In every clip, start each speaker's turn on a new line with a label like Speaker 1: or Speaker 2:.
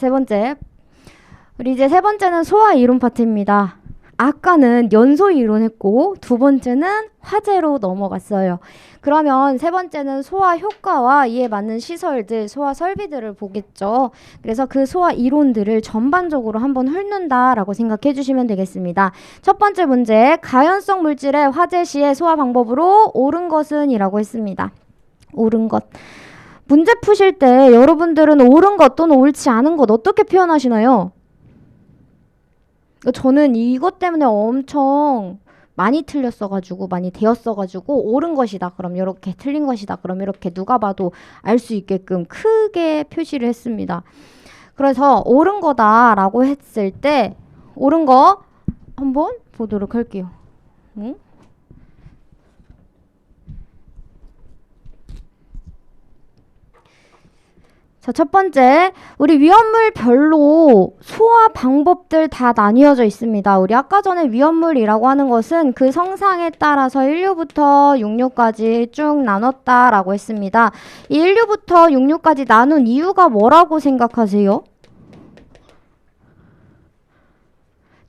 Speaker 1: 세 번째. 우리 이제 세 번째는 소화 이론 파트입니다. 아까는 연소 이론했고 두 번째는 화제로 넘어갔어요. 그러면 세 번째는 소화 효과와 이에 맞는 시설들, 소화 설비들을 보겠죠. 그래서 그 소화 이론들을 전반적으로 한번 훑는다라고 생각해 주시면 되겠습니다. 첫 번째 문제, 가연성 물질의 화재 시의 소화 방법으로 옳은 것은 이라고 했습니다. 옳은 것. 문제 푸실 때 여러분들은 옳은 것 또는 옳지 않은 것 어떻게 표현하시나요? 저는 이것 때문에 엄청 많이 틀렸어가지고 많이 되었어가지고 옳은 것이다 그럼 이렇게, 틀린 것이다 그럼 이렇게 누가 봐도 알 수 있게끔 크게 표시를 했습니다. 그래서 옳은 거다 라고 했을 때 옳은 거 한번 보도록 할게요. 응? 자, 첫 번째, 우리 위험물별로 소화 방법들 다 나뉘어져 있습니다. 우리 아까 전에 위험물이라고 하는 것은 그 성상에 따라서 1류부터 6류까지 쭉 나눴다라고 했습니다. 이 1류부터 6류까지 나눈 이유가 뭐라고 생각하세요?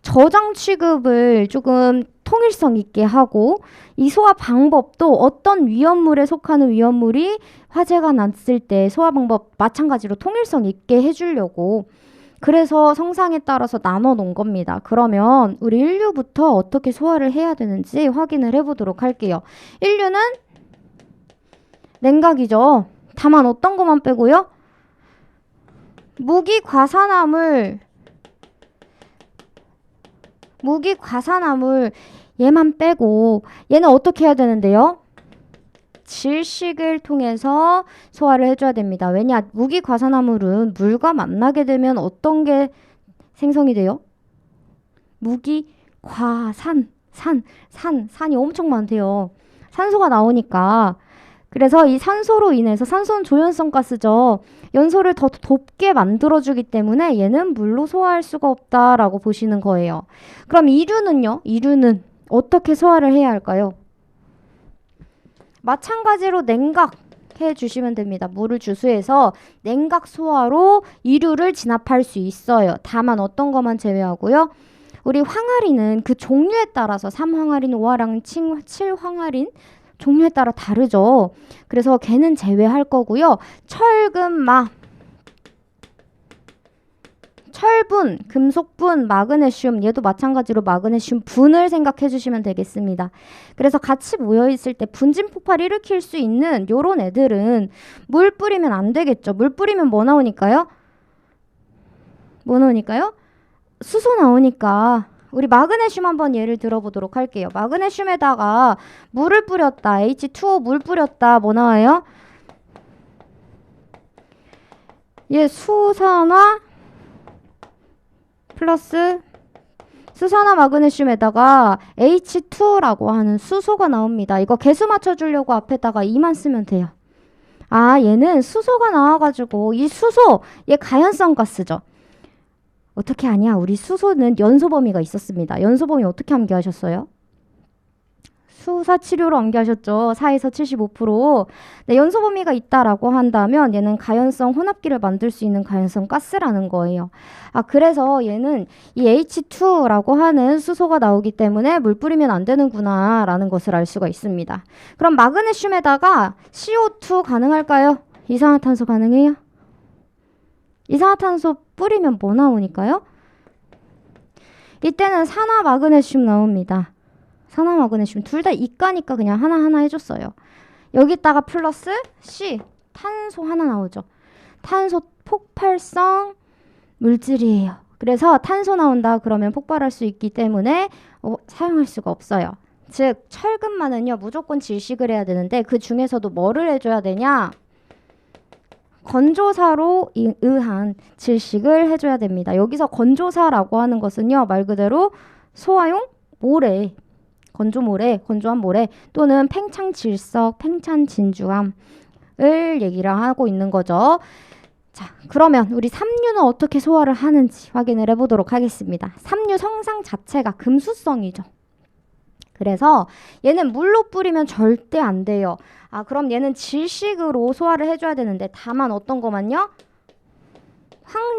Speaker 1: 저장 취급을 조금 통일성 있게 하고 이 소화 방법도 어떤 위험물에 속하는 위험물이 화재가 났을 때 소화 방법 마찬가지로 통일성 있게 해주려고 그래서 성상에 따라서 나눠 놓은 겁니다. 그러면 우리 1류부터 어떻게 소화를 해야 되는지 확인을 해보도록 할게요. 1류는 냉각이죠. 다만 어떤 것만 빼고요? 무기과산화물 얘만 빼고 얘는 어떻게 해야 되는데요? 질식을 통해서 소화를 해줘야 됩니다. 왜냐? 무기과산화물은 물과 만나게 되면 어떤 게 생성이 돼요? 산이 엄청 많대요. 산소가 나오니까. 그래서 이 산소로 인해서 산소는 조연성 가스죠. 연소를 더 돕게 만들어주기 때문에 얘는 물로 소화할 수가 없다라고 보시는 거예요. 그럼 이류는요? 이류는 어떻게 소화를 해야 할까요? 마찬가지로 냉각해 주시면 됩니다. 물을 주수해서 냉각 소화로 이류를 진압할 수 있어요. 다만 어떤 것만 제외하고요. 우리 황화리는 그 종류에 따라서 3황화린, 5화랑 7황화린 종류에 따라 다르죠. 그래서 걔는 제외할 거고요. 철분, 금속분, 마그네슘 얘도 마찬가지로 마그네슘 분을 생각해 주시면 되겠습니다. 그래서 같이 모여있을 때 분진 폭발을 일으킬 수 있는 요런 애들은 물 뿌리면 안 되겠죠. 물 뿌리면 뭐 나오니까요? 수소 나오니까 우리 마그네슘 한번 예를 들어보도록 할게요. 마그네슘에다가 물을 뿌렸다. H2O 물 뿌렸다. 뭐 나와요? 얘 수산화 플러스 수산화 마그네슘에다가 H2O라고 하는 수소가 나옵니다. 이거 개수 맞춰주려고 앞에다가 2만 쓰면 돼요. 아, 얘는 수소가 나와가지고 이 수소, 얘 가연성 가스죠. 어떻게 아냐? 우리 수소는 연소 범위가 있었습니다. 연소 범위 어떻게 암기하셨어요? 수사치료로 암기하셨죠. 4에서 75%. 네, 연소 범위가 있다라고 한다면 얘는 가연성 혼합기를 만들 수 있는 가연성 가스라는 거예요. 아, 그래서 얘는 이 H2라고 하는 수소가 나오기 때문에 물 뿌리면 안 되는구나 라는 것을 알 수가 있습니다. 그럼 마그네슘에다가 CO2 가능할까요? 이산화탄소 가능해요? 이산화탄소 뿌리면 뭐 나오니까요? 이때는 산화 마그네슘 나옵니다. 산화 마그네슘 둘 다 이가니까 그냥 하나하나 해줬어요. 여기다가 플러스 C, 탄소 하나 나오죠. 탄소 폭발성 물질이에요. 그래서 탄소 나온다 그러면 폭발할 수 있기 때문에 사용할 수가 없어요. 즉 철근만은요 무조건 질식을 해야 되는데 그 중에서도 뭐를 해줘야 되냐? 건조사로 의한 질식을 해줘야 됩니다. 여기서 건조사라고 하는 것은요 말 그대로 소화용 모래, 건조한 모래 또는 팽창질석, 팽창진주암을 얘기를 하고 있는 거죠. 자, 그러면 우리 삼류는 어떻게 소화를 하는지 확인을 해보도록 하겠습니다. 삼류 성상 자체가 금수성이죠. 그래서 얘는 물로 뿌리면 절대 안 돼요. 아, 그럼 얘는 질식으로 소화를 해줘야 되는데 다만 어떤 거만요?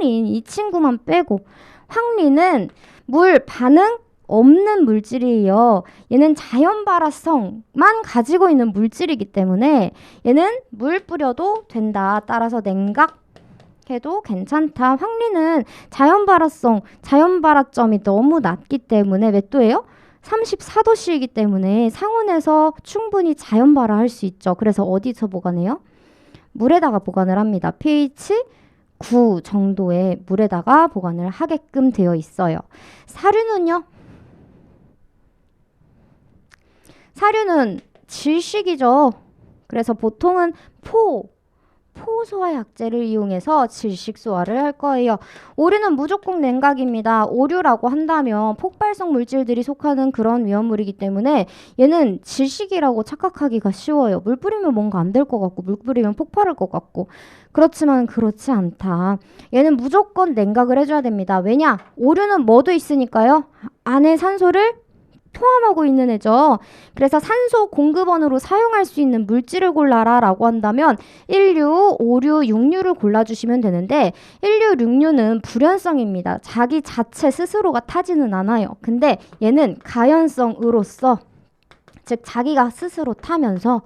Speaker 1: 황린 이 친구만 빼고 황린은 물 반응 없는 물질이에요. 얘는 자연 발화성만 가지고 있는 물질이기 때문에 얘는 물 뿌려도 된다. 따라서 냉각 해도 괜찮다. 황리는 자연 발화성, 자연 발화점이 너무 낮기 때문에 몇 도예요? 34도씨이기 때문에 상온에서 충분히 자연 발화할 수 있죠. 그래서 어디서 보관해요? 물에다가 보관을 합니다. pH 9 정도의 물에다가 보관을 하게끔 되어 있어요. 사료는요? 사료는 질식이죠. 그래서 보통은 포소화 약제를 이용해서 질식 소화를 할 거예요. 오류는 무조건 냉각입니다. 오류라고 한다면 폭발성 물질들이 속하는 그런 위험물이기 때문에 얘는 질식이라고 착각하기가 쉬워요. 물 뿌리면 뭔가 안 될 것 같고 물 뿌리면 폭발할 것 같고 그렇지만 그렇지 않다. 얘는 무조건 냉각을 해줘야 됩니다. 왜냐? 오류는 뭐도 있으니까요. 안에 산소를 포함하고 있는 애죠. 그래서 산소 공급원으로 사용할 수 있는 물질을 골라라 라고 한다면 1류, 5류, 6류를 골라주시면 되는데 1류, 6류는 불연성입니다. 자기 자체 스스로가 타지는 않아요. 근데 얘는 가연성으로서 즉 자기가 스스로 타면서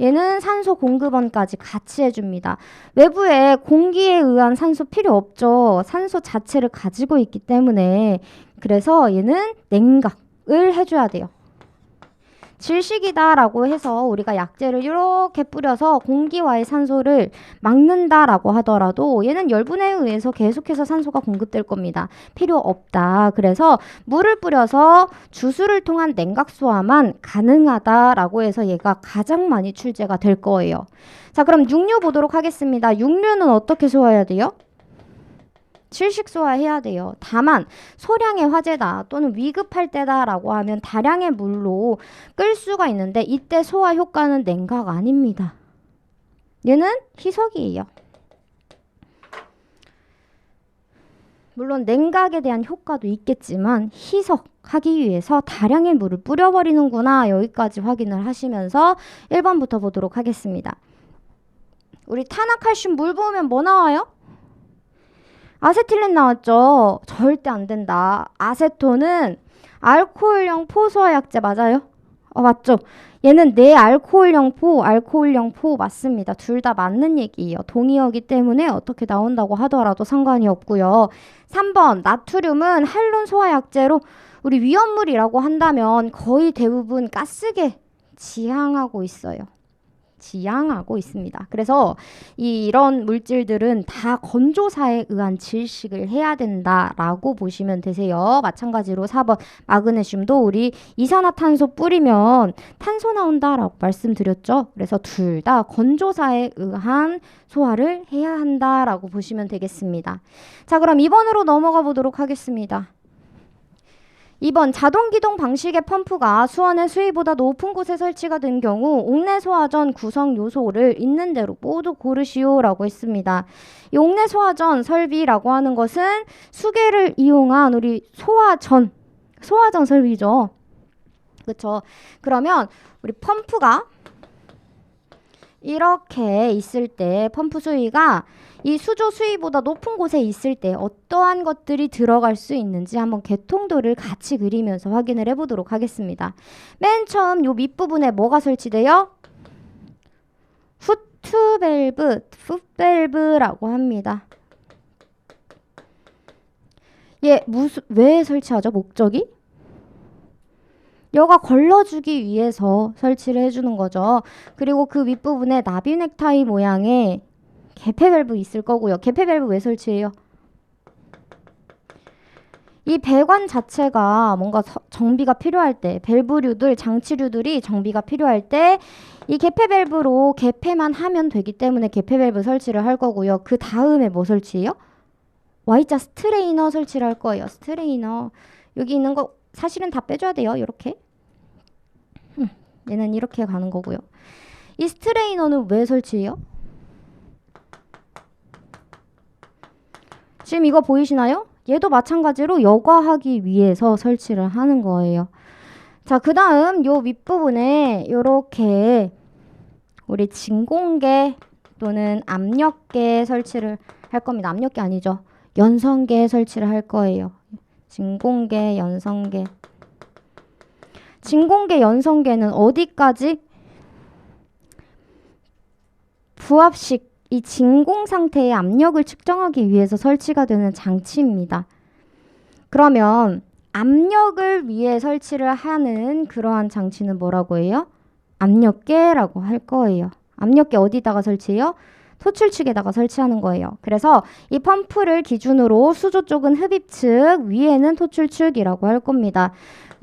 Speaker 1: 얘는 산소 공급원까지 같이 해줍니다. 외부에 공기에 의한 산소 필요 없죠. 산소 자체를 가지고 있기 때문에 그래서 얘는 냉각을 해줘야 돼요. 질식이다라고 해서 우리가 약재를 이렇게 뿌려서 공기와의 산소를 막는다라고 하더라도 얘는 열분해에 의해서 계속해서 산소가 공급될 겁니다. 필요 없다. 그래서 물을 뿌려서 주수를 통한 냉각소화만 가능하다라고 해서 얘가 가장 많이 출제가 될 거예요. 자, 그럼 6류 보도록 하겠습니다. 6류는 어떻게 소화해야 돼요? 질식 소화해야 돼요. 다만 소량의 화재다 또는 위급할 때다라고 하면 다량의 물로 끌 수가 있는데 이때 소화 효과는 냉각 아닙니다. 얘는 희석이에요. 물론 냉각에 대한 효과도 있겠지만 희석하기 위해서 다량의 물을 뿌려버리는구나. 여기까지 확인을 하시면서 1번부터 보도록 하겠습니다. 우리 탄화칼슘 물 부으면 뭐 나와요? 아세틸렌 나왔죠? 절대 안 된다. 아세톤은 알코올형 포소화 약제 맞아요? 맞죠? 얘는 내알코올형 알코올형 맞습니다. 둘 다 맞는 얘기예요. 동의어기 때문에 어떻게 나온다고 하더라도 상관이 없고요. 3번 나트륨은 할론 소화 약제로 우리 위험물이라고 한다면 거의 대부분 가스계 지향하고 있어요. 지향하고 있습니다. 그래서 이런 물질들은 다 건조사에 의한 질식을 해야 된다라고 보시면 되세요. 마찬가지로 4번 마그네슘도 우리 이산화탄소 뿌리면 탄소 나온다라고 말씀드렸죠. 그래서 둘 다 건조사에 의한 소화를 해야 한다라고 보시면 되겠습니다. 자, 그럼 2번으로 넘어가 보도록 하겠습니다. 2번 자동기동 방식의 펌프가 수원의 수위보다 높은 곳에 설치가 된 경우 옥내 소화전 구성 요소를 있는 대로 모두 고르시오라고 했습니다. 이 옥내 소화전 설비라고 하는 것은 수계를 이용한 우리 소화전 설비죠. 그렇죠? 그러면 우리 펌프가 이렇게 있을 때 펌프 수위가 이 수조 수위보다 높은 곳에 있을 때 어떠한 것들이 들어갈 수 있는지 한번 개통도를 같이 그리면서 확인을 해보도록 하겠습니다. 맨 처음 요 밑부분에 뭐가 설치돼요? 풋밸브라고 합니다. 얘 왜 설치하죠? 목적이? 여가 걸러주기 위해서 설치를 해주는 거죠. 그리고 그 윗부분에 나비 넥타이 모양의 개폐 밸브 있을 거고요. 개폐 밸브 왜 설치해요? 이 배관 자체가 뭔가 정비가 필요할 때 밸브류들, 장치류들이 정비가 필요할 때 이 개폐 밸브로 개폐만 하면 되기 때문에 개폐 밸브 설치를 할 거고요. 그 다음에 뭐 설치해요? Y자 스트레이너 설치를 할 거예요. 스트레이너. 여기 있는 거 사실은 다 빼줘야 돼요. 이렇게. 얘는 이렇게 가는 거고요. 이 스트레이너는 왜 설치해요? 지금 이거 보이시나요? 얘도 마찬가지로 여과하기 위해서 설치를 하는 거예요. 자, 그 다음 요 윗부분에 요렇게 우리 진공계 또는 압력계 설치를 할 겁니다. 압력계 아니죠. 연성계 설치를 할 거예요. 진공계, 연성계. 진공계, 연성계는 어디까지? 부압식, 이 진공 상태의 압력을 측정하기 위해서 설치가 되는 장치입니다. 그러면 압력을 위해 설치를 하는 그러한 장치는 뭐라고 해요? 압력계라고 할 거예요. 압력계 어디다가 설치해요? 토출 측에다가 설치하는 거예요. 그래서 이 펌프를 기준으로 수조 쪽은 흡입 측, 위에는 토출 측이라고 할 겁니다.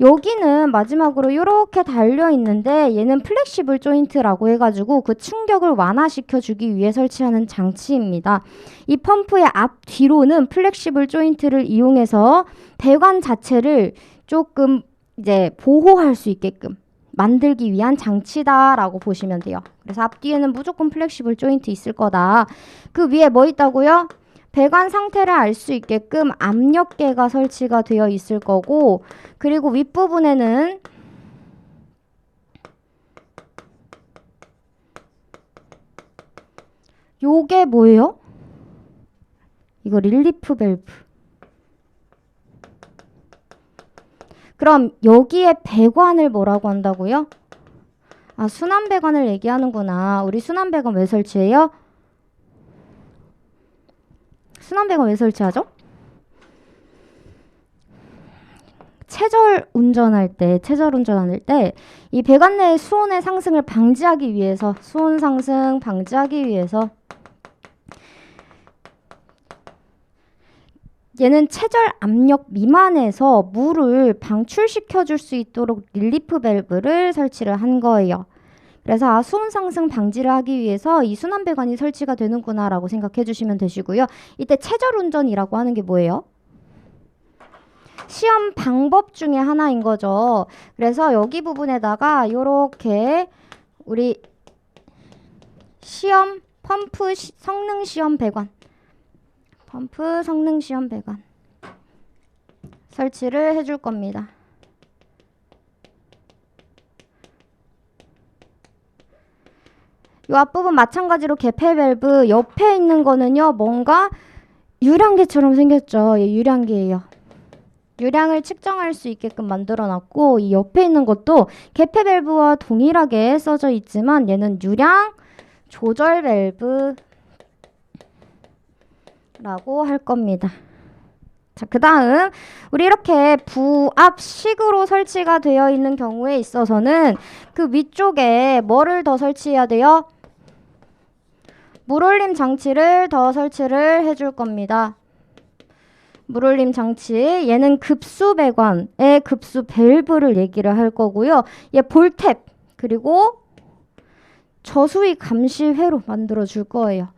Speaker 1: 여기는 마지막으로 이렇게 달려 있는데 얘는 플렉시블 조인트라고 해가지고 그 충격을 완화시켜 주기 위해 설치하는 장치입니다. 이 펌프의 앞 뒤로는 플렉시블 조인트를 이용해서 배관 자체를 조금 이제 보호할 수 있게끔 만들기 위한 장치다라고 보시면 돼요. 그래서 앞뒤에는 무조건 플렉시블 조인트 있을 거다. 그 위에 뭐 있다고요? 배관 상태를 알 수 있게끔 압력계가 설치가 되어 있을 거고, 그리고 윗부분에는 요게 뭐예요? 이거 릴리프 밸브. 그럼 여기에 배관을 뭐라고 한다고요? 아, 순환 배관을 얘기하는구나. 우리 순환 배관 왜 설치해요? 순환 배관 왜 설치하죠? 체절 운전할 때 이 배관 내의 수온의 상승을 방지하기 위해서, 수온 상승 방지하기 위해서 얘는 체절 압력 미만에서 물을 방출시켜 줄 수 있도록 릴리프 밸브를 설치를 한 거예요. 그래서 수온 상승 방지를 하기 위해서 이 순환 배관이 설치가 되는구나 라고 생각해 주시면 되시고요. 이때 체절 운전이라고 하는 게 뭐예요? 시험 방법 중에 하나인 거죠. 그래서 여기 부분에다가 이렇게 우리 시험 펌프 성능 시험 배관, 펌프 성능 시험 배관 설치를 해줄 겁니다. 이 앞부분 마찬가지로 개폐 밸브 옆에 있는 거는요, 뭔가 유량계처럼 생겼죠. 예, 유량계예요. 유량을 측정할 수 있게끔 만들어놨고, 이 옆에 있는 것도 개폐 밸브와 동일하게 써져 있지만 얘는 유량 조절 밸브라고 할 겁니다. 자, 그 다음 우리 이렇게 부압식으로 설치가 되어 있는 경우에 있어서는 그 위쪽에 뭐를 더 설치해야 돼요? 물올림 장치를 더 설치를 해줄 겁니다. 물올림 장치, 얘는 급수 배관의 급수 밸브를 얘기를 할 거고요. 얘 볼탭 그리고 저수위 감시회로 만들어 줄 거예요.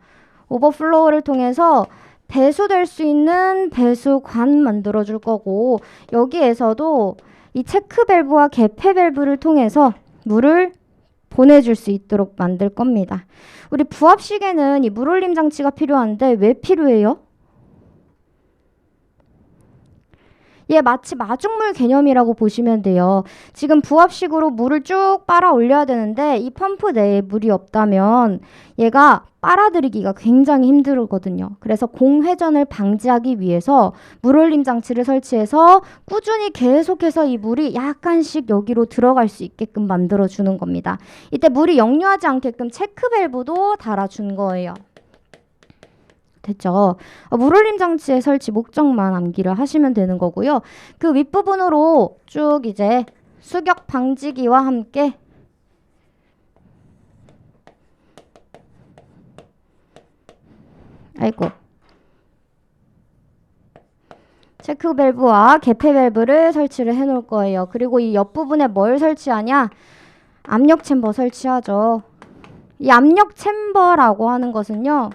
Speaker 1: 오버플로우를 통해서 배수될 수 있는 배수관 만들어 줄 거고, 여기에서도 이 체크 밸브와 개폐 밸브를 통해서 물을 보내줄 수 있도록 만들 겁니다. 우리 부압식에는 이 물올림 장치가 필요한데 왜 필요해요? 얘 마치 마중물 개념이라고 보시면 돼요. 지금 부압식으로 물을 쭉 빨아 올려야 되는데 이 펌프 내에 물이 없다면 얘가 빨아들이기가 굉장히 힘들거든요. 그래서 공회전을 방지하기 위해서 물올림 장치를 설치해서 꾸준히 계속해서 이 물이 약간씩 여기로 들어갈 수 있게끔 만들어주는 겁니다. 이때 물이 역류하지 않게끔 체크 밸브도 달아준 거예요. 됐죠? 물올림 장치의 설치 목적만 암기를 하시면 되는 거고요. 그 윗부분으로 쭉 이제 수격 방지기와 함께 체크 밸브와 개폐 밸브를 설치를 해 놓을 거예요. 그리고 이 옆부분에 뭘 설치하냐? 압력 챔버 설치하죠. 이 압력 챔버라고 하는 것은요,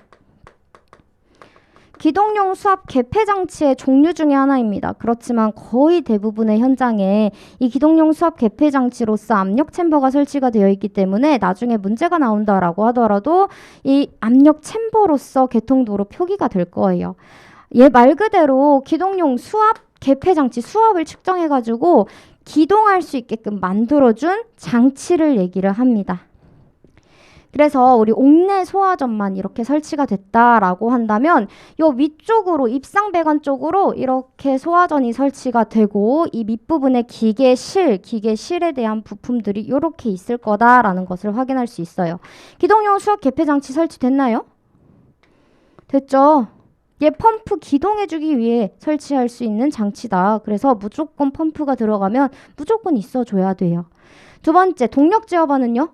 Speaker 1: 기동용 수압 개폐 장치의 종류 중에 하나입니다. 그렇지만 거의 대부분의 현장에 이 기동용 수압 개폐 장치로서 압력 챔버가 설치가 되어 있기 때문에 나중에 문제가 나온다라고 하더라도 이 압력 챔버로서 개통도로 표기가 될 거예요. 얘 말 그대로 기동용 수압 개폐 장치, 수압을 측정해가지고 기동할 수 있게끔 만들어준 장치를 얘기를 합니다. 그래서 우리 옥내 소화전만 이렇게 설치가 됐다라고 한다면 요 위쪽으로 입상배관 쪽으로 이렇게 소화전이 설치가 되고 이 밑부분에 기계실에 대한 부품들이 이렇게 있을 거다라는 것을 확인할 수 있어요. 기동용 수압 개폐 장치 설치됐나요? 됐죠? 얘 펌프 기동해주기 위해 설치할 수 있는 장치다. 그래서 무조건 펌프가 들어가면 무조건 있어줘야 돼요. 두 번째, 동력 제어반은요?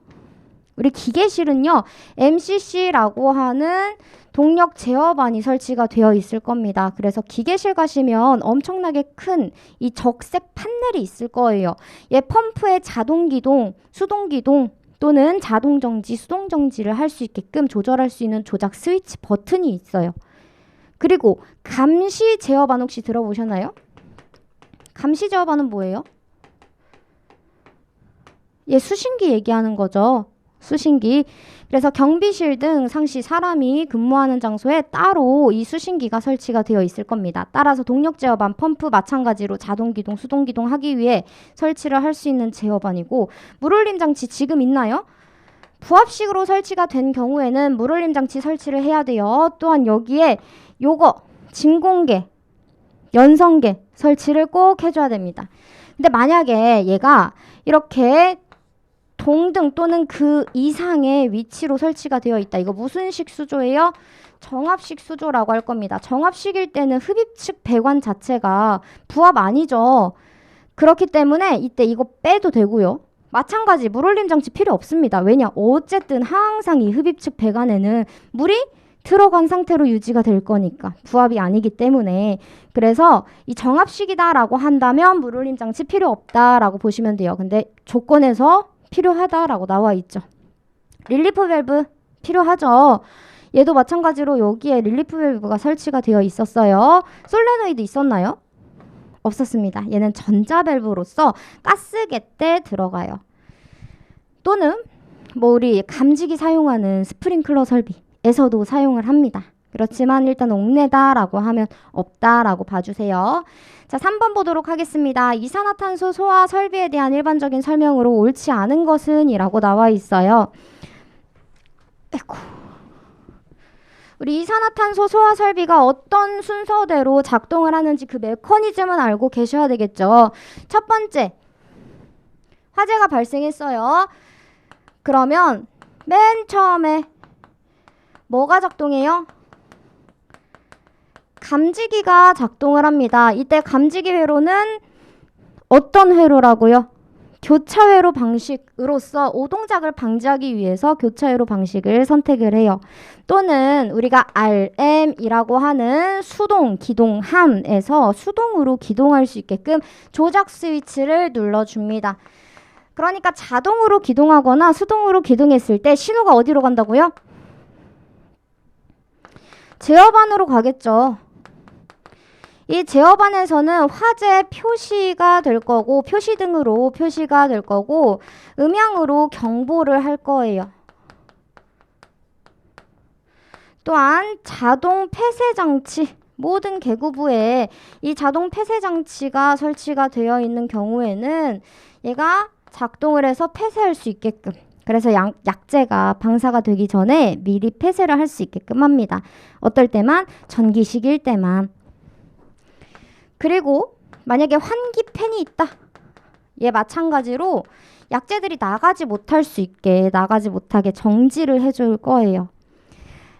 Speaker 1: 우리 기계실은요, MCC라고 하는 동력 제어반이 설치가 되어 있을 겁니다. 그래서 기계실 가시면 엄청나게 큰 이 적색 판넬이 있을 거예요. 얘 펌프의 자동 기동, 수동 기동 또는 자동 정지, 수동 정지를 할 수 있게끔 조절할 수 있는 조작 스위치 버튼이 있어요. 그리고 감시 제어반 혹시 들어보셨나요? 감시 제어반은 뭐예요? 얘 수신기 얘기하는 거죠. 수신기. 그래서 경비실 등 상시 사람이 근무하는 장소에 따로 이 수신기가 설치가 되어 있을 겁니다. 따라서 동력 제어반 펌프 마찬가지로 자동 기동, 수동 기동 하기 위해 설치를 할 수 있는 제어반이고 물올림 장치 지금 있나요? 부합식으로 설치가 된 경우에는 물올림 장치 설치를 해야 돼요. 또한 여기에 요거 진공계, 연성계 설치를 꼭 해줘야 됩니다. 근데 만약에 얘가 이렇게 동등 또는 그 이상의 위치로 설치가 되어 있다. 이거 무슨 식 수조예요? 정압식 수조라고 할 겁니다. 정압식일 때는 흡입측 배관 자체가 부합 아니죠. 그렇기 때문에 이때 이거 빼도 되고요. 마찬가지 물올림 장치 필요 없습니다. 왜냐? 어쨌든 항상 이 흡입측 배관에는 물이 들어간 상태로 유지가 될 거니까 부합이 아니기 때문에 그래서 이 정압식이다라고 한다면 물올림 장치 필요 없다라고 보시면 돼요. 근데 조건에서 필요하다라고 나와 있죠. 릴리프 밸브 필요하죠. 얘도 마찬가지로 여기에 릴리프 밸브가 설치가 되어 있었어요. 솔레노이드 있었나요? 없었습니다. 얘는 전자 밸브로서 가스계 때 들어가요. 또는 뭐 우리 감지기 사용하는 스프링클러 설비에서도 사용을 합니다. 그렇지만 일단 옥내다라고 하면 없다라고 봐주세요. 자, 3번 보도록 하겠습니다. 이산화탄소 소화 설비에 대한 일반적인 설명으로 옳지 않은 것은 이라고 나와 있어요. 에고. 우리 이산화탄소 소화 설비가 어떤 순서대로 작동을 하는지 그 메커니즘은 알고 계셔야 되겠죠. 첫 번째, 화재가 발생했어요. 그러면 맨 처음에 뭐가 작동해요? 감지기가 작동을 합니다. 이때 감지기 회로는 어떤 회로라고요? 교차회로 방식으로서 오동작을 방지하기 위해서 교차회로 방식을 선택을 해요. 또는 우리가 RM이라고 하는 수동 기동함에서 수동으로 기동할 수 있게끔 조작 스위치를 눌러줍니다. 그러니까 자동으로 기동하거나 수동으로 기동했을 때 신호가 어디로 간다고요? 제어반으로 가겠죠. 이 제어반에서는 화재 표시가 될 거고 표시등으로 표시가 될 거고 음향으로 경보를 할 거예요. 또한 자동 폐쇄 장치, 모든 계구부에 이 자동 폐쇄 장치가 설치가 되어 있는 경우에는 얘가 작동을 해서 폐쇄할 수 있게끔, 그래서 약재가 방사가 되기 전에 미리 폐쇄를 할 수 있게끔 합니다. 어떨 때만? 전기식일 때만. 그리고 만약에 환기팬이 있다. 얘 마찬가지로 약재들이 나가지 못하게 정지를 해줄 거예요.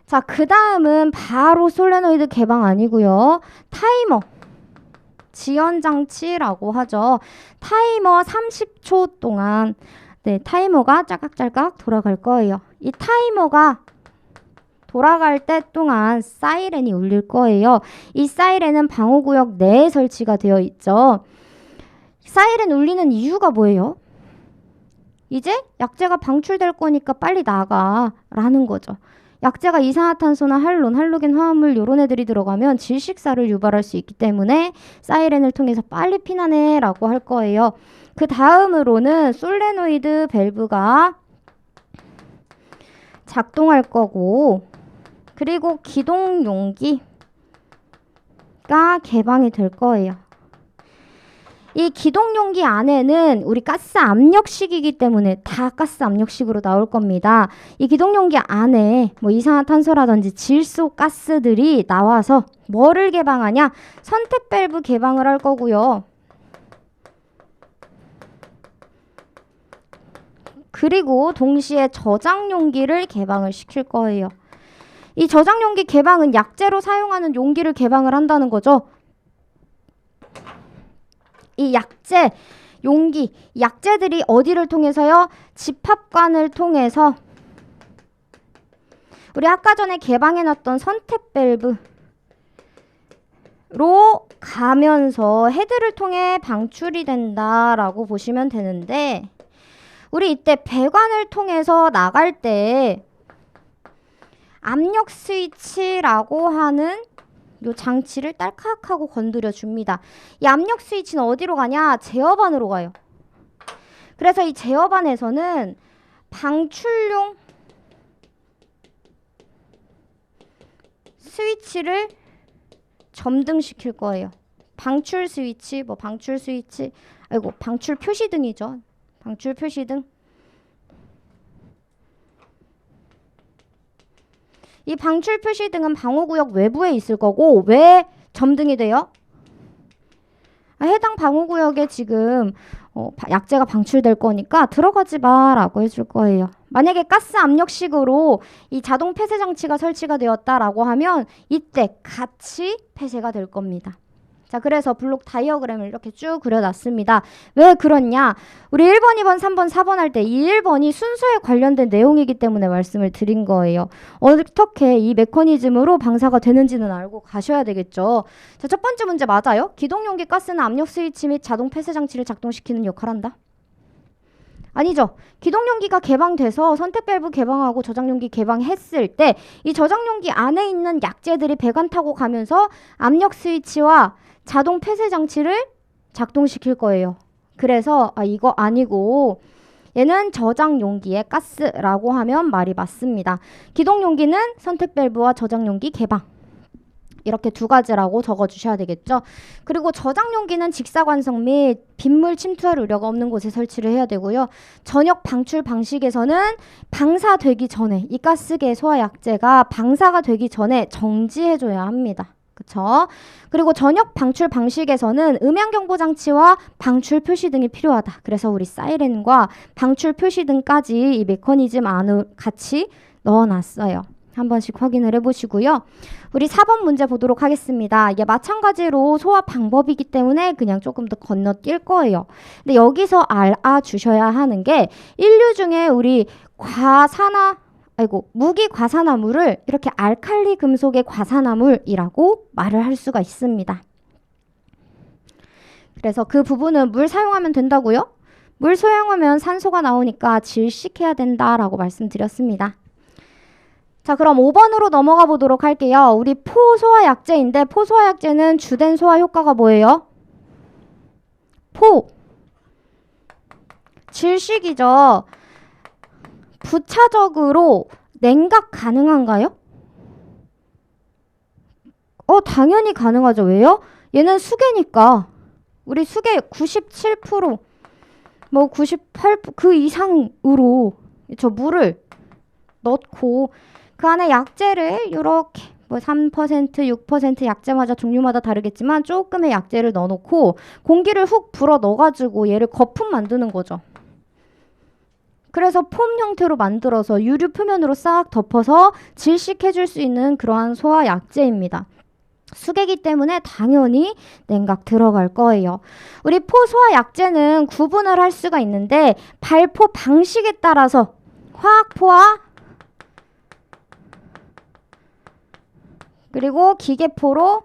Speaker 1: 자, 그 다음은 바로 솔레노이드 개방 아니고요. 타이머. 지연장치라고 하죠. 타이머 30초 동안 타이머가 짤깍짤깍 돌아갈 거예요. 이 타이머가 돌아갈 때 동안 사이렌이 울릴 거예요. 이 사이렌은 방호구역 내에 설치가 되어 있죠. 사이렌 울리는 이유가 뭐예요? 이제 약재가 방출될 거니까 빨리 나가 라는 거죠. 약재가 이산화탄소나 할론, 할로겐 화합물 이런 애들이 들어가면 질식사를 유발할 수 있기 때문에 사이렌을 통해서 빨리 피난해 라고 할 거예요. 그 다음으로는 솔레노이드 밸브가 작동할 거고, 그리고 기동 용기가 개방이 될 거예요. 이 기동용기 안에는 우리 가스 압력식이기 때문에 다 가스 압력식으로 나올 겁니다. 이 기동용기 안에 뭐 이산화탄소라든지 질소 가스들이 나와서 뭐를 개방하냐? 선택 밸브 개방을 할 거고요. 그리고 동시에 저장 용기를 개방을 시킬 거예요. 이 저장 용기 개방은 약재로 사용하는 용기를 개방을 한다는 거죠. 이 약재, 용기, 약재들이 어디를 통해서요? 집합관을 통해서 우리 아까 전에 개방해놨던 선택 밸브로 가면서 헤드를 통해 방출이 된다라고 보시면 되는데 우리 이때 배관을 통해서 나갈 때 압력 스위치라고 하는 요 장치를 딸깍하고 건드려 줍니다. 이 압력 스위치는 어디로 가냐? 제어반으로 가요. 그래서 이 제어반에서는 방출용 스위치를 점등시킬 거예요. 방출 스위치, 방출 스위치, 방출 표시등이죠. 방출 표시등. 이 방출 표시등은 방호구역 외부에 있을 거고 왜 점등이 돼요? 해당 방호구역에 지금 약재가 방출될 거니까 들어가지 마라고 해줄 거예요. 만약에 가스 압력식으로 이 자동 폐쇄 장치가 설치가 되었다라고 하면 이때 같이 폐쇄가 될 겁니다. 자, 그래서 블록 다이어그램을 이렇게 쭉 그려놨습니다. 왜 그렇냐? 우리 1번, 2번, 3번, 4번 할 때 이 1번이 순서에 관련된 내용이기 때문에 말씀을 드린 거예요. 어떻게 이 메커니즘으로 방사가 되는지는 알고 가셔야 되겠죠. 자, 첫 번째 문제 맞아요? 기동용기 가스는 압력 스위치 및 자동 폐쇄 장치를 작동시키는 역할을 한다. 아니죠. 기동용기가 개방돼서 선택 밸브 개방하고 저장용기 개방했을 때 이 저장용기 안에 있는 약재들이 배관 타고 가면서 압력 스위치와 자동 폐쇄 장치를 작동시킬 거예요. 그래서 이거 아니고 얘는 저장 용기의 가스라고 하면 말이 맞습니다. 기동 용기는 선택 밸브와 저장 용기 개방. 이렇게 두 가지라고 적어주셔야 되겠죠. 그리고 저장 용기는 직사관성 및 빗물 침투할 우려가 없는 곳에 설치를 해야 되고요. 전역 방출 방식에서는 방사되기 전에 이 가스계 소화 약재가 방사가 되기 전에 정지해줘야 합니다. 그쵸? 그리고 전역 방출 방식에서는 음향경보 장치와 방출 표시등이 필요하다. 그래서 우리 사이렌과 방출 표시등까지 이 메커니즘 안으로 같이 넣어놨어요. 한 번씩 확인을 해보시고요. 우리 4번 문제 보도록 하겠습니다. 이게 마찬가지로 소화 방법이기 때문에 그냥 조금 더 건너뛸 거예요. 근데 여기서 알아주셔야 하는 게 인류 중에 우리 무기 과산화물을 이렇게 알칼리 금속의 과산화물이라고 말을 할 수가 있습니다. 그래서 그 부분은 물 사용하면 된다고요? 물 사용하면 산소가 나오니까 질식해야 된다라고 말씀드렸습니다. 자, 그럼 5번으로 넘어가 보도록 할게요. 우리 포소화 약제인데 포소화 약제는 주된 소화 효과가 뭐예요? 질식이죠. 부차적으로 냉각 가능한가요? 당연히 가능하죠. 왜요? 얘는 수계니까. 우리 수계 97%, 98%, 그 이상으로 저 물을 넣고 그 안에 약재를 이렇게 3%, 6% 약재마다 종류마다 다르겠지만 조금의 약재를 넣어놓고 공기를 훅 불어 넣어가지고 얘를 거품 만드는 거죠. 그래서 폼 형태로 만들어서 유류 표면으로 싹 덮어서 질식해줄 수 있는 그러한 소화 약재입니다. 수계기 때문에 당연히 냉각 들어갈 거예요. 우리 포소화 약재는 구분을 할 수가 있는데 발포 방식에 따라서 화학포와 그리고 기계포로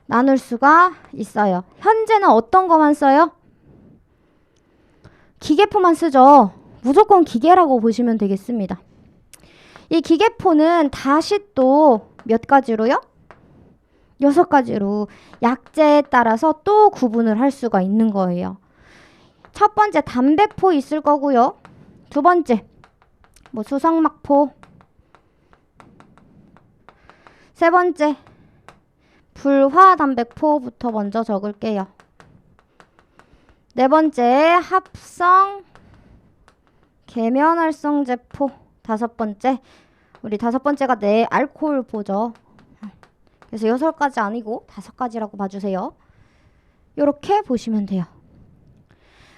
Speaker 1: 나눌 수가 있어요. 현재는 어떤 거만 써요? 기계포만 쓰죠. 무조건 기계라고 보시면 되겠습니다. 이 기계포는 다시 또 몇 가지로요? 6가지로 약재에 따라서 또 구분을 할 수가 있는 거예요. 첫 번째 담배포 있을 거고요. 두 번째 수성막포. 세 번째 불화담배포부터 먼저 적을게요. 네 번째, 합성 계면활성제포. 다섯 번째, 우리 다섯 번째가 네 알코올포죠. 그래서 6가지 아니고 5가지라고 봐주세요. 이렇게 보시면 돼요.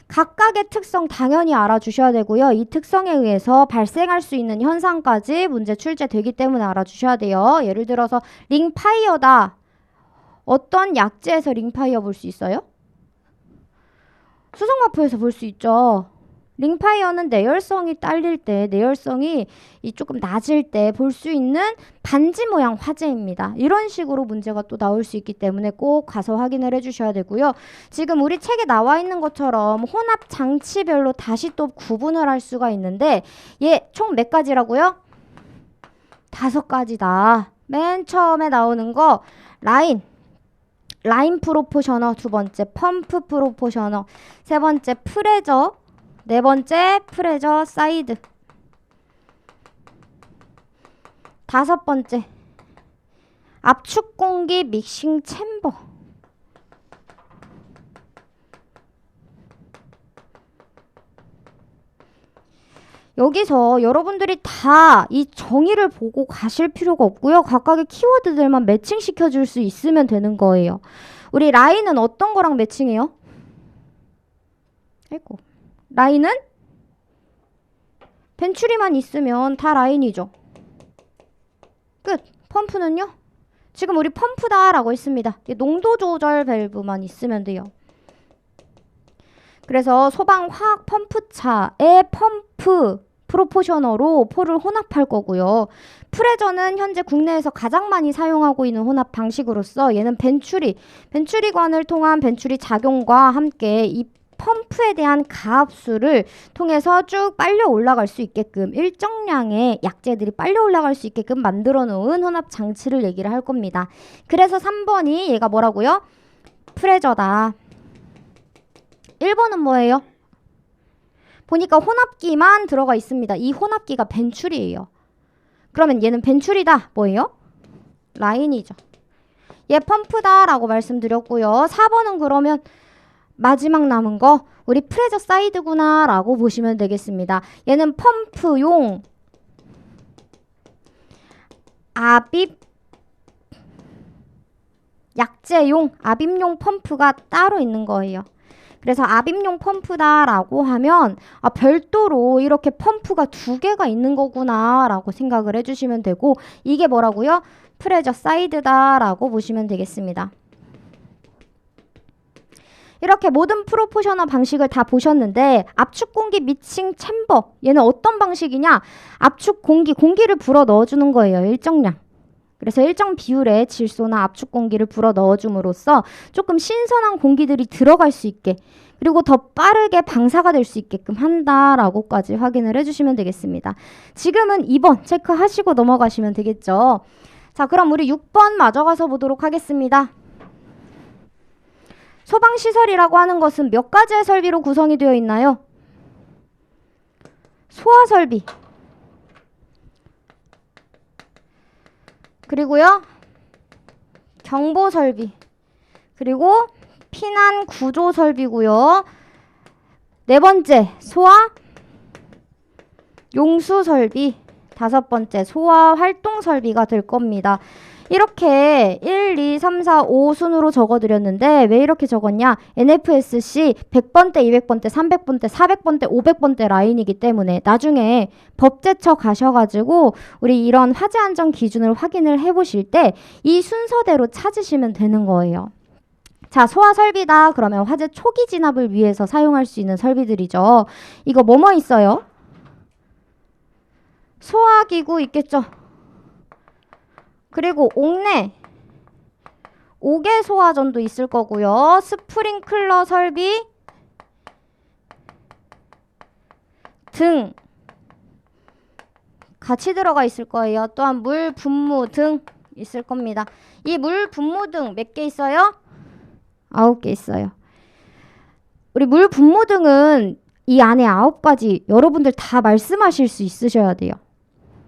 Speaker 1: 각각의 특성 당연히 알아주셔야 되고요. 이 특성에 의해서 발생할 수 있는 현상까지 문제 출제되기 때문에 알아주셔야 돼요. 예를 들어서 링파이어다. 어떤 약재에서 링파이어 볼 수 있어요? 수성마포에서 볼 수 있죠. 링파이어는 내열성이 딸릴 때, 내열성이 조금 낮을 때 볼 수 있는 반지 모양 화재입니다. 이런 식으로 문제가 또 나올 수 있기 때문에 꼭 가서 확인을 해주셔야 되고요. 지금 우리 책에 나와 있는 것처럼 혼합 장치별로 다시 또 구분을 할 수가 있는데 얘 총 몇 가지라고요? 5가지다. 맨 처음에 나오는 거 라인 프로포셔너, 두 번째 펌프 프로포셔너, 세 번째 프레저, 네 번째 프레저 사이드, 다섯 번째 압축 공기 믹싱 챔버, 여기서 여러분들이 다 이 정의를 보고 가실 필요가 없고요. 각각의 키워드들만 매칭시켜 줄 수 있으면 되는 거예요. 우리 라인은 어떤 거랑 매칭해요? 아이고. 라인은 벤추리만 있으면 다 라인이죠. 끝. 펌프는요? 지금 우리 펌프다라고 했습니다. 농도 조절 밸브만 있으면 돼요. 그래서 소방화학 펌프차의 펌프 프로포셔너로 포를 혼합할 거고요. 프레저는 현재 국내에서 가장 많이 사용하고 있는 혼합 방식으로서 얘는 벤추리관을 통한 벤추리 작용과 함께 이 펌프에 대한 가압수를 통해서 쭉 빨려 올라갈 수 있게끔 일정량의 약재들이 빨려 올라갈 수 있게끔 만들어 놓은 혼합 장치를 얘기를 할 겁니다. 그래서 3번이 얘가 뭐라고요? 프레저다. 1번은 뭐예요? 보니까 혼합기만 들어가 있습니다. 이 혼합기가 벤추리예요. 그러면 얘는 벤추리다. 뭐예요? 라인이죠. 얘 펌프다 라고 말씀드렸고요. 4번은 그러면 마지막 남은 거 우리 프레저 사이드구나 라고 보시면 되겠습니다. 얘는 펌프용 압입 약재용 압입용 펌프가 따로 있는 거예요. 그래서 압입용 펌프다라고 하면 별도로 이렇게 펌프가 2개가 있는 거구나 라고 생각을 해주시면 되고 이게 뭐라고요? 프레저 사이드다라고 보시면 되겠습니다. 이렇게 모든 프로포셔너 방식을 다 보셨는데 압축 공기 믹싱 챔버 얘는 어떤 방식이냐? 압축 공기를 불어 넣어주는 거예요. 일정량. 그래서 일정 비율의 질소나 압축 공기를 불어 넣어줌으로써 조금 신선한 공기들이 들어갈 수 있게 그리고 더 빠르게 방사가 될 수 있게끔 한다라고까지 확인을 해주시면 되겠습니다. 지금은 2번 체크하시고 넘어가시면 되겠죠. 자, 그럼 우리 6번 마저 가서 보도록 하겠습니다. 소방시설이라고 하는 것은 몇 가지의 설비로 구성이 되어 있나요? 소화설비, 그리고요 경보설비, 그리고 피난구조설비고요. 네 번째 소화 용수설비, 다섯 번째 소화 활동설비가 될 겁니다. 이렇게 1, 2, 3, 4, 5 순으로 적어드렸는데 왜 이렇게 적었냐? NFSC 100번대, 200번대, 300번대, 400번대, 500번대 라인이기 때문에 나중에 법제처 가셔가지고 우리 이런 화재 안전 기준을 확인을 해보실 때 이 순서대로 찾으시면 되는 거예요. 자, 소화 설비다. 그러면 화재 초기 진압을 위해서 사용할 수 있는 설비들이죠. 이거 뭐뭐 있어요? 소화기구 있겠죠? 그리고 옥내, 옥외 소화전도 있을 거고요. 스프링클러 설비 등 같이 들어가 있을 거예요. 또한 물 분무 등 있을 겁니다. 이 물 분무 등 몇 개 있어요? 9개 있어요. 우리 물 분무 등은 이 안에 9가지 여러분들 다 말씀하실 수 있으셔야 돼요.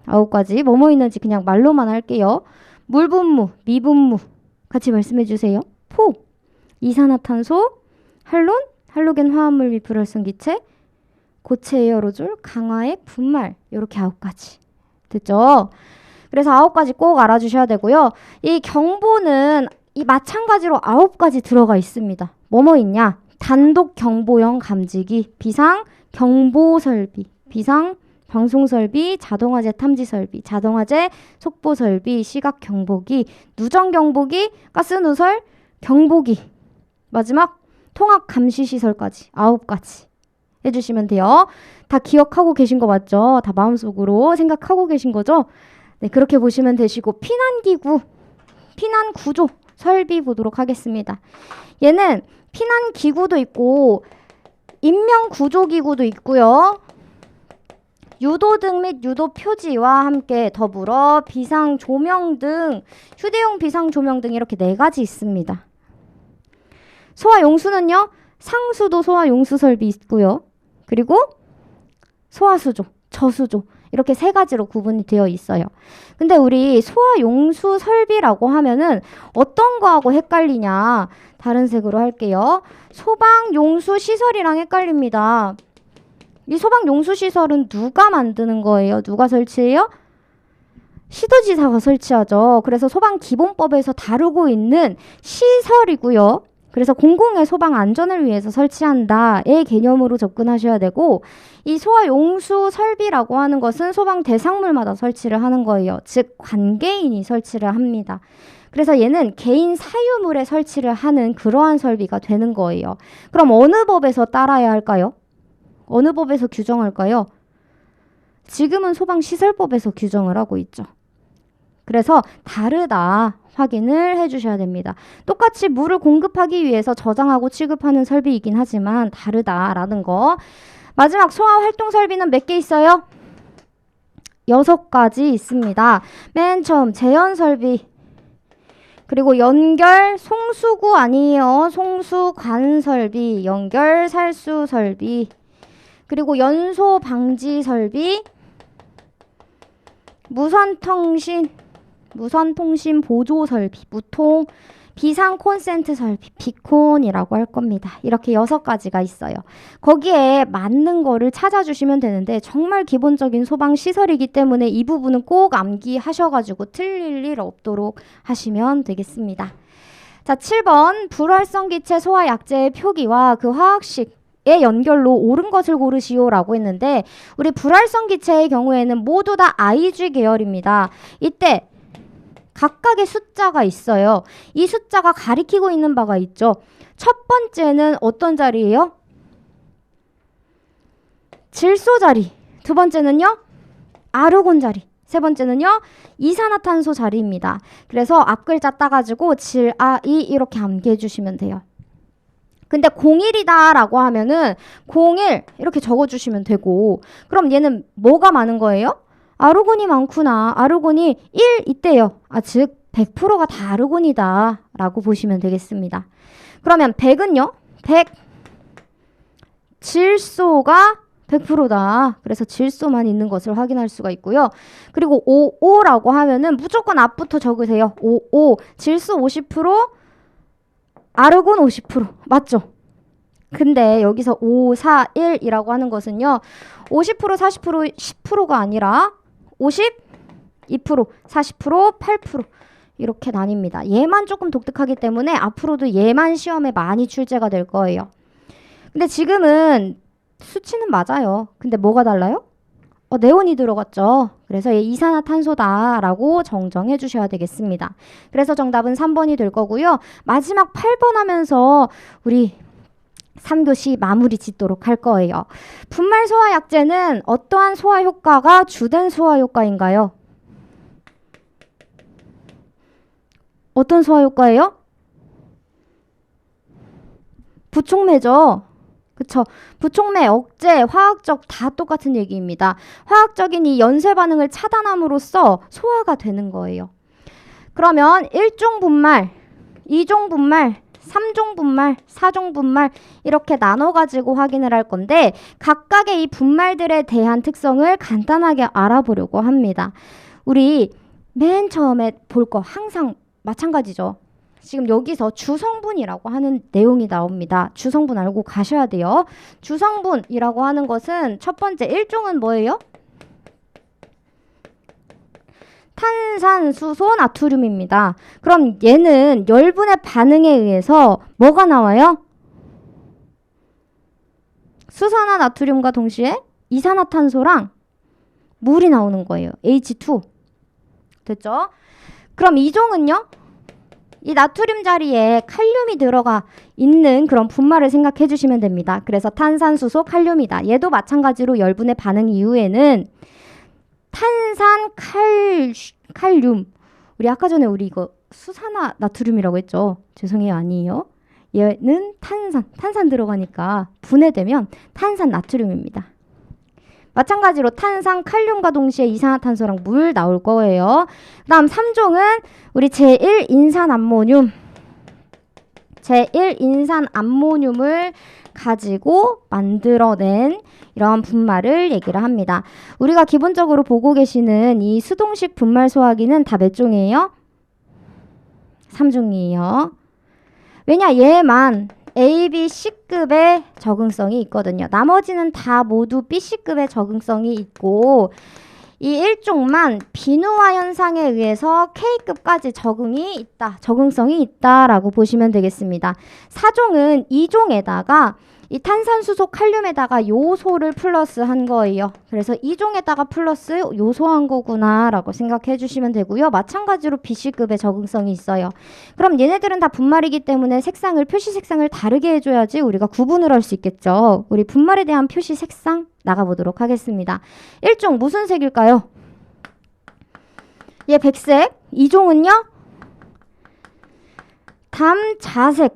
Speaker 1: 9가지 뭐뭐 있는지 그냥 말로만 할게요. 물 분무, 미분무 같이 말씀해 주세요. 포, 이산화탄소, 할론, 할로겐 화합물 및 불활성 기체, 고체 에어로졸, 강화액, 분말 이렇게 9가지. 됐죠? 그래서 9가지 꼭 알아주셔야 되고요. 이 경보는 이 마찬가지로 9가지 들어가 있습니다. 뭐뭐 있냐? 단독 경보형 감지기, 비상 경보 설비, 비상 방송 설비, 자동화재 탐지 설비, 자동화재 속보 설비, 시각 경보기, 누정 경보기, 가스 누설 경보기, 마지막 통합 감시 시설까지 9가지 해주시면 돼요. 다 기억하고 계신 거 맞죠? 다 마음속으로 생각하고 계신 거죠? 네, 그렇게 보시면 되시고 피난기구, 피난구조 설비 보도록 하겠습니다. 얘는 피난기구도 있고 인명구조기구도 있고요. 유도등 및 유도표지와 함께 더불어 비상조명등, 휴대용 비상조명등 이렇게 4가지 있습니다. 소화용수는요. 상수도 소화용수 설비 있고요. 그리고 소화수조, 저수조 이렇게 3가지로 구분이 되어 있어요. 근데 우리 소화용수 설비라고 하면은 어떤 거하고 헷갈리냐. 다른 색으로 할게요. 소방용수 시설이랑 헷갈립니다. 이 소방용수 시설은 누가 만드는 거예요? 누가 설치해요? 시도지사가 설치하죠. 그래서 소방기본법에서 다루고 있는 시설이고요. 그래서 공공의 소방 안전을 위해서 설치한다의 개념으로 접근하셔야 되고 이 소화용수 설비라고 하는 것은 소방 대상물마다 설치를 하는 거예요. 즉 관계인이 설치를 합니다. 그래서 얘는 개인 사유물에 설치를 하는 그러한 설비가 되는 거예요. 그럼 어느 법에서 따라야 할까요? 어느 법에서 규정할까요? 지금은 소방시설법에서 규정을 하고 있죠. 그래서 다르다 확인을 해주셔야 됩니다. 똑같이 물을 공급하기 위해서 저장하고 취급하는 설비이긴 하지만 다르다라는 거. 마지막 소화활동 설비는 몇 개 있어요? 6가지 있습니다. 맨 처음 제연 설비, 그리고 연결 송수구 아니에요. 송수관 설비, 연결 살수 설비, 그리고 연소 방지 설비, 무선통신 보조 설비, 무통, 비상 콘센트 설비, 비콘이라고 할 겁니다. 이렇게 6가지가 있어요. 거기에 맞는 거를 찾아주시면 되는데 정말 기본적인 소방 시설이기 때문에 이 부분은 꼭 암기하셔가지고 틀릴 일 없도록 하시면 되겠습니다. 자, 7번 불활성 기체 소화 약제의 표기와 그 화학식 의 연결로 옳은 것을 고르시오라고 했는데 우리 불활성 기체의 경우에는 모두 다 IG 계열입니다. 이때 각각의 숫자가 있어요. 이 숫자가 가리키고 있는 바가 있죠. 첫 번째는 어떤 자리예요? 질소 자리. 두 번째는요? 아르곤 자리. 세 번째는요? 이산화탄소 자리입니다. 그래서 앞글자 따가지고 질, 아, 이 이렇게 암기해 주시면 돼요. 근데 01이다 라고 하면은 01 이렇게 적어주시면 되고 그럼 얘는 뭐가 많은 거예요? 아르곤이 많구나. 아르곤이 1 있대요. 즉 100%가 다 아르곤이다 라고 보시면 되겠습니다. 그러면 100은요? 100 질소가 100%다. 그래서 질소만 있는 것을 확인할 수가 있고요. 그리고 55라고 하면은 무조건 앞부터 적으세요. 55 질소 50% 아르곤 50% 맞죠? 근데 여기서 5, 4, 1이라고 하는 것은요. 50%, 40%, 10%가 아니라 50, 2%, 40%, 8% 이렇게 나뉩니다. 얘만 조금 독특하기 때문에 앞으로도 얘만 시험에 많이 출제가 될 거예요. 근데 지금은 수치는 맞아요. 근데 뭐가 달라요? 네온이 들어갔죠. 그래서 얘 이산화탄소다라고 정정해 주셔야 되겠습니다. 그래서 정답은 3번이 될 거고요. 마지막 8번 하면서 우리 3교시 마무리 짓도록 할 거예요. 분말 소화 약제는 어떠한 소화 효과가 주된 소화 효과인가요? 어떤 소화 효과예요? 부촉매죠. 그쵸? 부촉매, 억제, 화학적 다 똑같은 얘기입니다. 화학적인 이 연쇄 반응을 차단함으로써 소화가 되는 거예요. 그러면 1종 분말, 2종 분말, 3종 분말, 4종 분말 이렇게 나눠가지고 확인을 할 건데 각각의 이 분말들에 대한 특성을 간단하게 알아보려고 합니다. 우리 맨 처음에 볼 거 항상 마찬가지죠. 지금 여기서 주성분이라고 하는 내용이 나옵니다. 주성분 알고 가셔야 돼요. 주성분이라고 하는 것은 첫 번째 1종은 뭐예요? 탄산수소 나트륨입니다. 그럼 얘는 열분의 반응에 의해서 뭐가 나와요? 수산화 나트륨과 동시에 이산화탄소랑 물이 나오는 거예요. H2. 됐죠? 그럼 이 종은요? 이 나트륨 자리에 칼륨이 들어가 있는 그런 분말을 생각해 주시면 됩니다. 그래서 탄산수소 칼륨이다. 얘도 마찬가지로 열분의 반응 이후에는 칼륨. 우리 아까 전에 우리 이거 수산화 나트륨이라고 했죠? 죄송해요. 아니에요. 얘는 탄산 들어가니까 분해되면 탄산 나트륨입니다. 마찬가지로 탄산 칼륨과 동시에 이산화탄소랑 물 나올 거예요. 그 다음 3종은 우리 제1인산암모늄. 제1인산암모늄을 가지고 만들어낸 이런 분말을 얘기를 합니다. 우리가 기본적으로 보고 계시는 이 수동식 분말 소화기는 다 몇 종이에요? 3종이에요. 왜냐? 얘만 A, B, C급의 적응성이 있거든요. 나머지는 다 모두 B, C급의 적응성이 있고 이 1종만 비누화 현상에 의해서 K급까지 적응성이 있다라고 보시면 되겠습니다. 4종은 2종에다가 이 탄산수소 칼륨에다가 요소를 플러스한 거예요. 그래서 2종에다가 플러스 요소한 거구나 라고 생각해 주시면 되고요. 마찬가지로 BC급의 적응성이 있어요. 그럼 얘네들은 다 분말이기 때문에 표시 색상을 다르게 해줘야지 우리가 구분을 할 수 있겠죠. 우리 분말에 대한 표시 색상 나가보도록 하겠습니다. 1종 무슨 색일까요? 얘 백색. 2종은요? 담자색.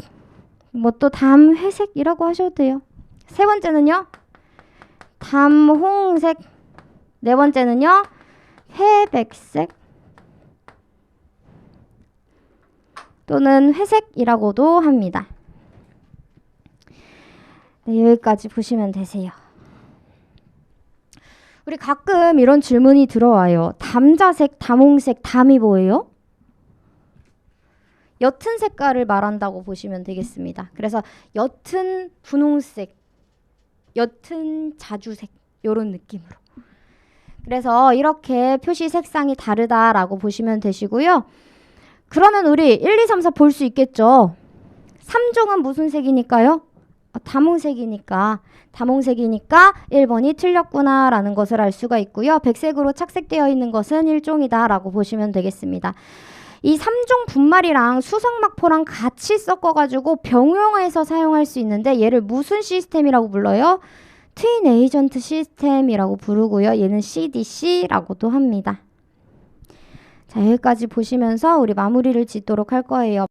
Speaker 1: 뭐 또 담회색이라고 하셔도 돼요. 세 번째는요? 담홍색. 네 번째는요? 회백색 또는 회색이라고도 합니다. 네, 여기까지 보시면 되세요. 우리 가끔 이런 질문이 들어와요. 담자색, 담홍색, 담이 뭐예요? 옅은 색깔을 말한다고 보시면 되겠습니다. 그래서 옅은 분홍색, 옅은 자주색 이런 느낌으로. 그래서 이렇게 표시 색상이 다르다라고 보시면 되시고요. 그러면 우리 1, 2, 3, 4 볼 수 있겠죠. 3종은 무슨 색이니까요? 담홍색이니까 1번이 틀렸구나라는 것을 알 수가 있고요. 백색으로 착색되어 있는 것은 1종이다라고 보시면 되겠습니다. 이 3종 분말이랑 수성막포랑 같이 섞어가지고 병용해서 사용할 수 있는데 얘를 무슨 시스템이라고 불러요? 트윈 에이전트 시스템이라고 부르고요. 얘는 CDC라고도 합니다. 자, 여기까지 보시면서 우리 마무리를 짓도록 할 거예요.